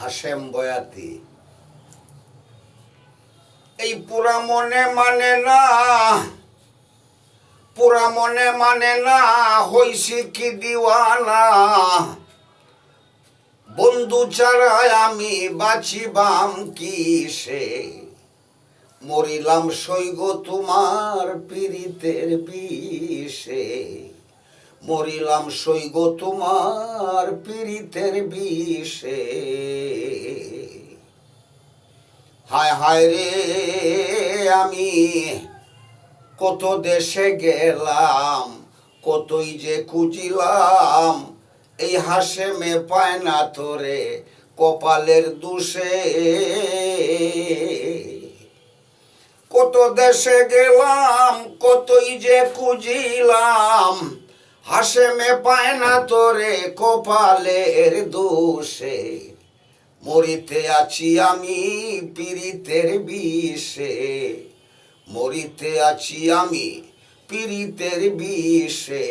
হাশেম বয়াতি। এই পুরা মনে মানে না, পুরা মনে মানে না, হইছি কি দিওয়ানা। বন্ধু ছাড়াই আমি বাঁচিবাম কিসে, মরিলাম সৈগ তোমার পীড়িতের বিষে। মরিলাম সৈগ তোমার পীড়িতের বিষে। হায় হায় রে, আমি কত দেশে গেলাম, কতই যে খুঁজিলাম, এই হাশেমে পায় না তোরে কপালের দোষে। কত দেশে গেলাম, কতই যে খুঁজিলাম, হাশেমে পায় না তোরে কপালের দোষে। মরিতে আছি আমি পীড়িতের বিষে, মরিতে আছি আমি পীড়িতের বিষে।